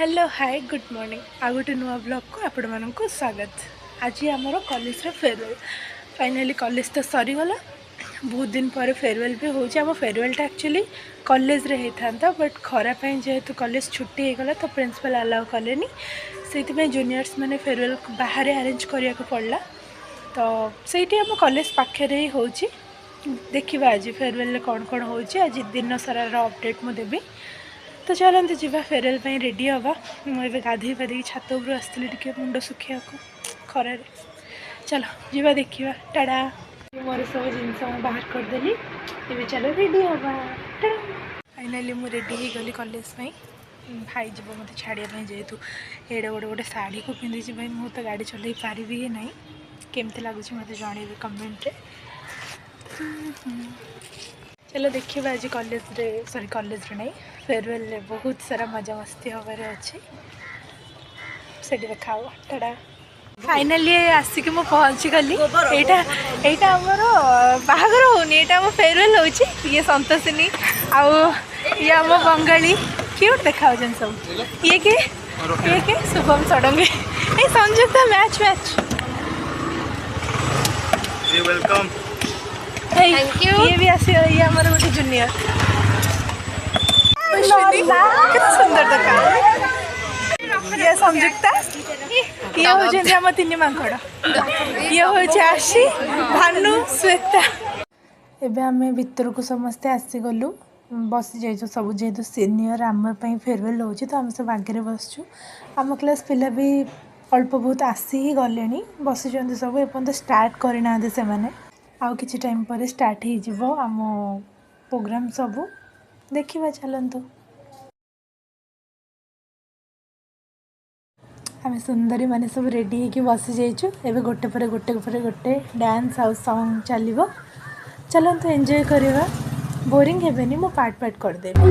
Hello hi good morning आ गोटे नुआ blog को आपण मानक स्वागत। आज आमर कॉलेज फेयरवेल फाइनाली कॉलेज तो सरीगला। बहुत दिन पर फेयरवेल भी हो फेयरवेल एक्चुअली कॉलेज रे होता बट खराप जेहेतु कॉलेज छुट्टी हो गला तो प्रिंसिपल अलाउ कले से जूनियर्स मैंने फेयरवेल बाहर अरेंज करने को पड़ा। तो सही आम कॉलेज पाखे ही हो देखा आज फेयरवेल कौन कौन हो आज दिन सारा अपडेट मुझे देवी। तो चलते जी फेयरवेल रेडी हवा। मुझे गाधे पाधे छात उपर आसती टे मुंड सुखा खरार। चलो जी देखा टाड़ा मोर सब जिनस बाहर करदेली। ये चलो रेडी हवा। फाइनाली मुझे रेडी हो गली कॉलेज भाई जीव मत छाड़िया जेहेतु एडे गोटे गोटे शाढ़ी को पिंधि भाई मुझे तो गाड़ी चल पारि कि ना केमती लगुच मत जन कमेंट। चलो देखिए आज कॉलेज रे सॉरी कॉलेज रे नहीं फेयरवेल रे बहुत सारा मजा मस्ती हबार अच्छे से देखा टाटा। फाइनाली आसिक मु पहुँची गली। यहाँ आमर बाहागर होनी यहाँ आम फेयरवेल हो ये संतोषिनी आउ ये आम बंगाली क्यूट देखा सब। ये के शुभम सडंगे ये Samyukta match match welcome. Thank you. ये भी आसी ये हमारे गोटे जूनियर सुंदर दुकान ये संयुक्ता ये हूँ आम तीन मांकड़ ये हूँ आशी भानु श्वेता। एबे आमे भितर को समस्ते आसीगलु बसी जाइछु सब जेहेतु सीनियर आम फेयरवेल हो तो आम सब आगे बसचु। आम क्लास पिला भी अल्प बहुत आसी ही गले बसी सब एपर्तंत स्टार्ट करना से आउ किछि टाइम पर स्टार्ट हो आम प्रोग्राम सब देखा। चलतु आम सुंदरी माने सब रेडी होगी बसी जाइछु। एबे गोटे पर गोटे डांस आउ सॉन्ग चलिबो। चलतु एंजॉय करवा बोरिंग हेबेनी मो पार्ट पार्ट कर देबी।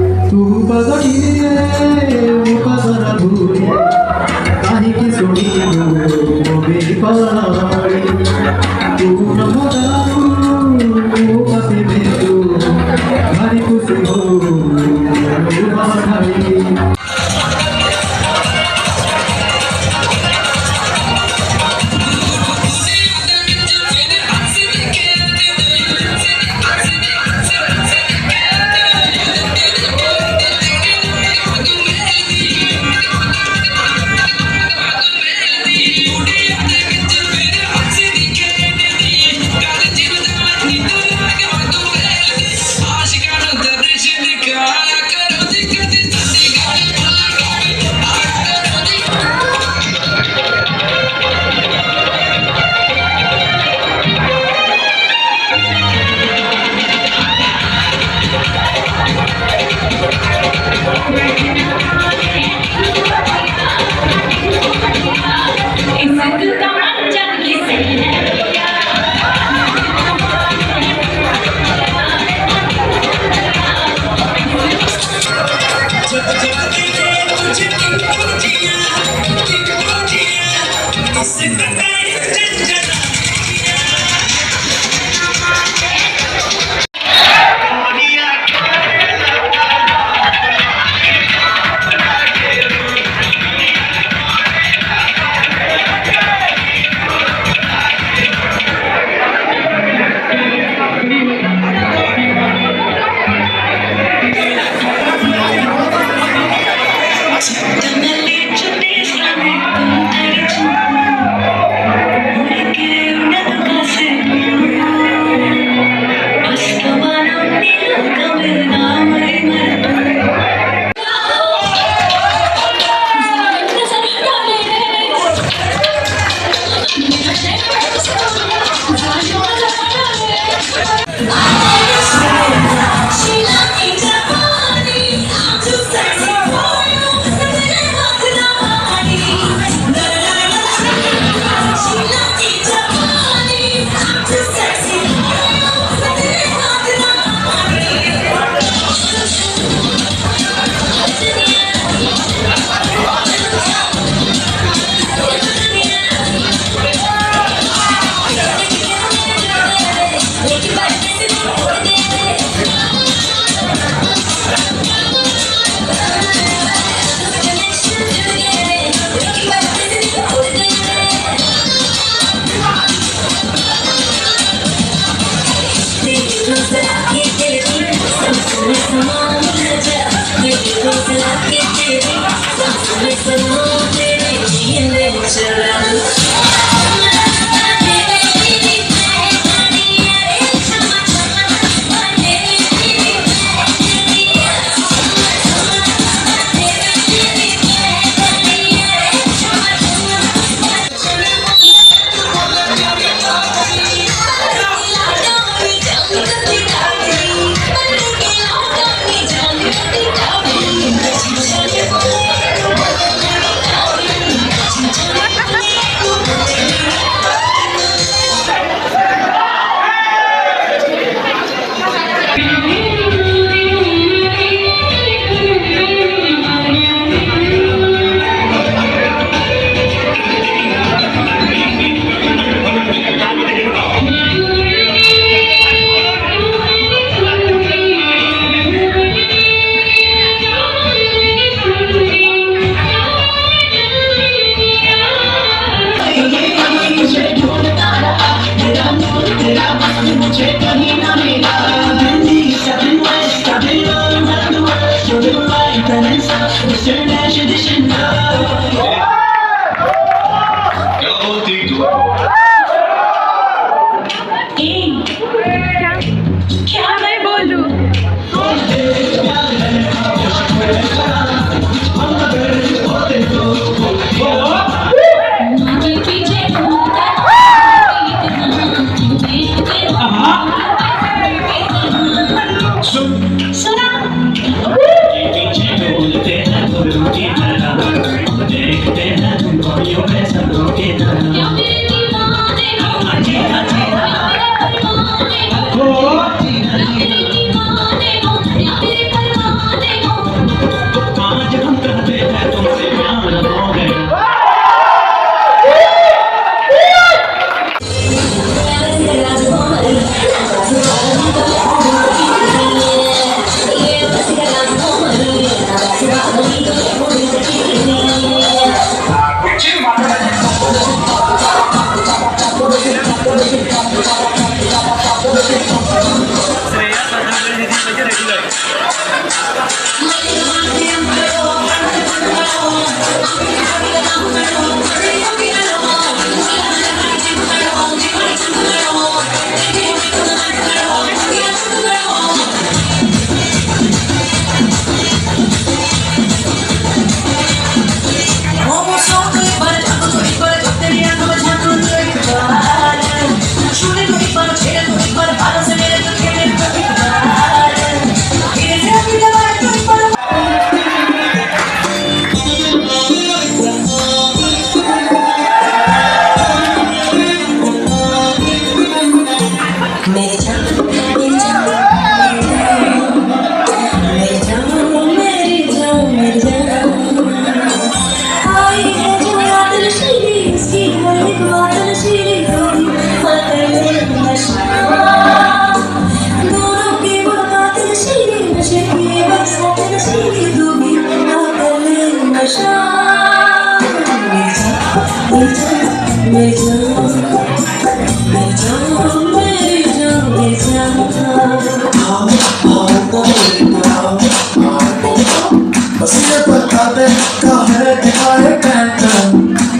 बस ये बता दे काहे दिखाए टेंशन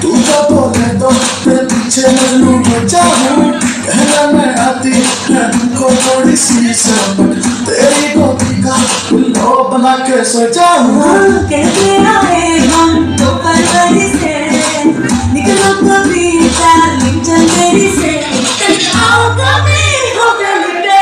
तू तो बोले तो मैं पीछे मजनू हो जाऊं कहना मैं आती है तुमको थोड़ी सी समझ तेरी गोदी का उल्लू बना के सो जाऊं कहते आए हम तो परवरी से निकलो कभी डार्लिंग जंगली से आओ कभी हो गली पे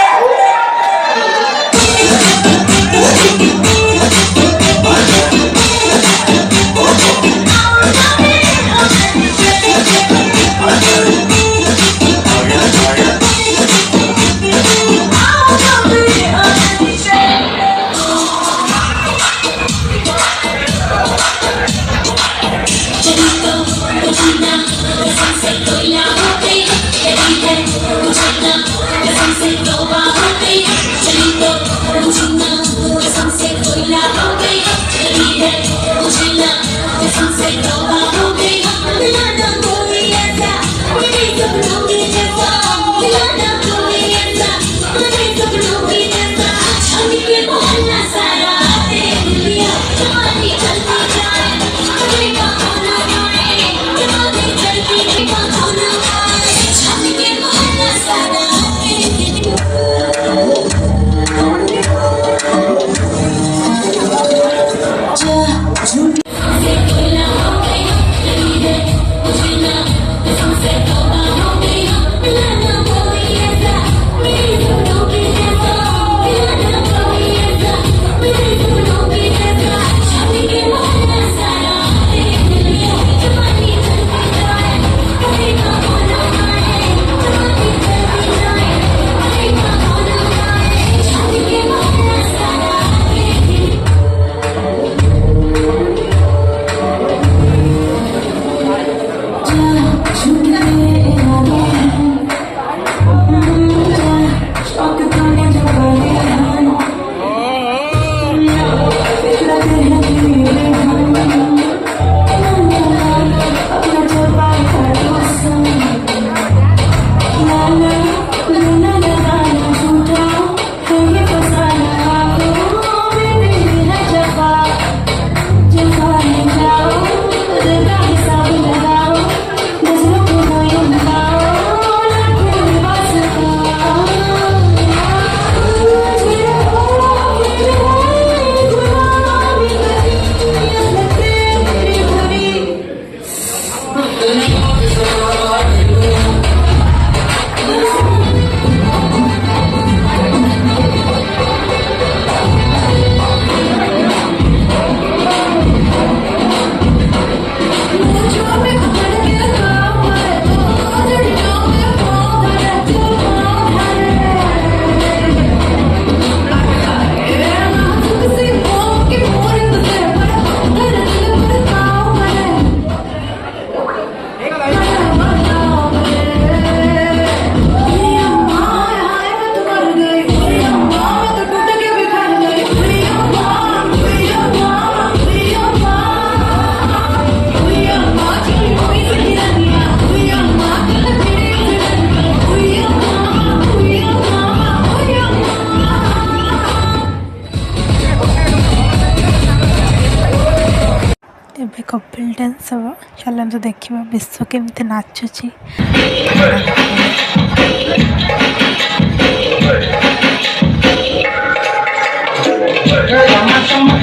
ଏବେ କପିଲ ଡ୍ୟାନ୍ସ ହେବ। ଚାଲନ୍ତୁ ଦେଖିବା ବିଶ୍ୱ କେମିତି ନାଚୁଛି।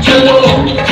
चलो